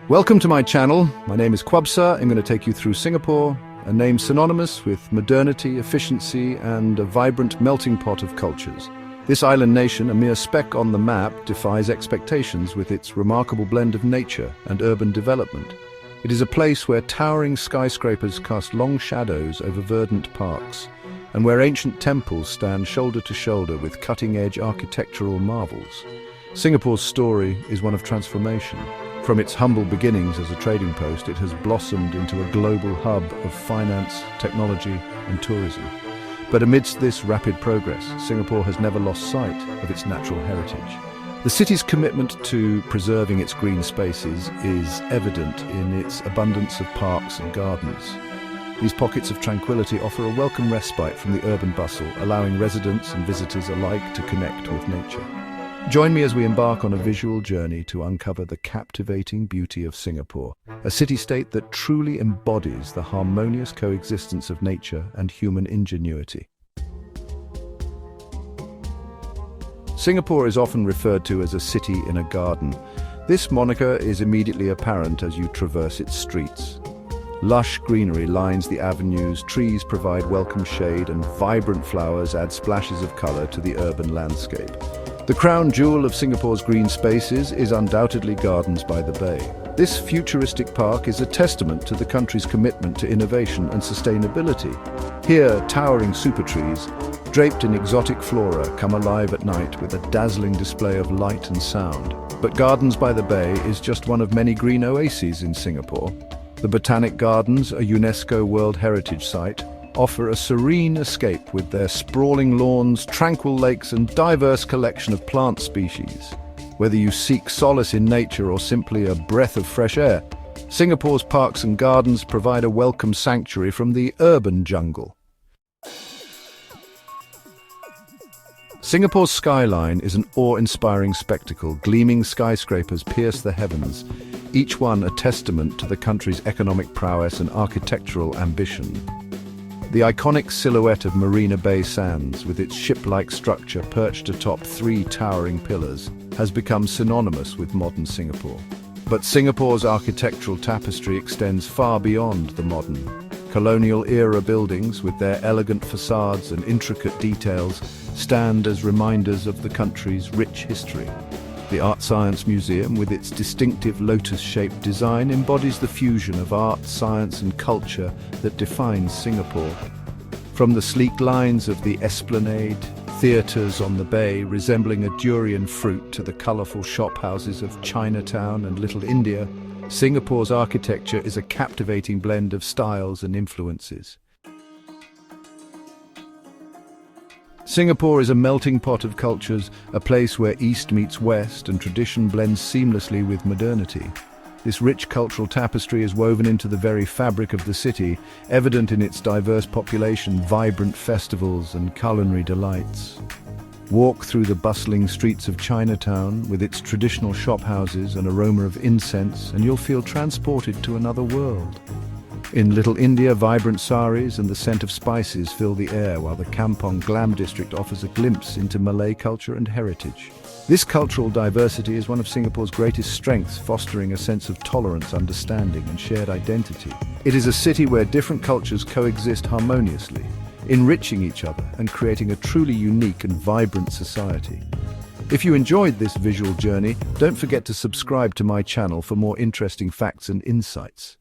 Welcome to my channel. My name is Kwabsa. I'm going to take you through Singapore, a name synonymous with modernity, efficiency, and a vibrant melting pot of cultures. This island nation, a mere speck on the map, defies expectations with its remarkable blend of nature and urban development. It is a place where towering skyscrapers cast long shadows over verdant parks, and where ancient temples stand shoulder to shoulder with cutting-edge architectural marvels. Singapore's story is one of transformation. From its humble beginnings as a trading post, it has blossomed into a global hub of finance, technology, and tourism. But amidst this rapid progress, Singapore has never lost sight of its natural heritage. The city's commitment to preserving its green spaces is evident in its abundance of parks and gardens. These pockets of tranquility offer a welcome respite from the urban bustle, allowing residents and visitors alike to connect with nature. Join me as we embark on a visual journey to uncover the captivating beauty of Singapore, a city-state that truly embodies the harmonious coexistence of nature and human ingenuity. Singapore is often referred to as a city in a garden. This moniker is immediately apparent as you traverse its streets. Lush greenery lines the avenues, trees provide welcome shade, and vibrant flowers add splashes of color to the urban landscape. The crown jewel of Singapore's green spaces is undoubtedly Gardens by the Bay. This futuristic park is a testament to the country's commitment to innovation and sustainability. Here, towering super trees, draped in exotic flora, come alive at night with a dazzling display of light and sound. But Gardens by the Bay is just one of many green oases in Singapore. The Botanic Gardens, a UNESCO World Heritage Site, offer a serene escape with their sprawling lawns, tranquil lakes, and diverse collection of plant species. Whether you seek solace in nature or simply a breath of fresh air, Singapore's parks and gardens provide a welcome sanctuary from the urban jungle. Singapore's skyline is an awe-inspiring spectacle. Gleaming skyscrapers pierce the heavens, each one a testament to the country's economic prowess and architectural ambition. The iconic silhouette of Marina Bay Sands, with its ship-like structure perched atop three towering pillars, has become synonymous with modern Singapore. But Singapore's architectural tapestry extends far beyond the modern. Colonial-era buildings, with their elegant facades and intricate details, stand as reminders of the country's rich history. The Art Science Museum, with its distinctive lotus-shaped design, embodies the fusion of art, science, and culture that defines Singapore. From the sleek lines of the Esplanade, theatres on the bay resembling a durian fruit, to the colourful shophouses of Chinatown and Little India, Singapore's architecture is a captivating blend of styles and influences. Singapore is a melting pot of cultures, a place where East meets West and tradition blends seamlessly with modernity. This rich cultural tapestry is woven into the very fabric of the city, evident in its diverse population, vibrant festivals, and culinary delights. Walk through the bustling streets of Chinatown with its traditional shophouses and aroma of incense, and you'll feel transported to another world. In Little India, vibrant saris and the scent of spices fill the air, while the Kampong Glam district offers a glimpse into Malay culture and heritage. This cultural diversity is one of Singapore's greatest strengths, fostering a sense of tolerance, understanding, and shared identity. It is a city where different cultures coexist harmoniously, enriching each other and creating a truly unique and vibrant society. If you enjoyed this visual journey, don't forget to subscribe to my channel for more interesting facts and insights.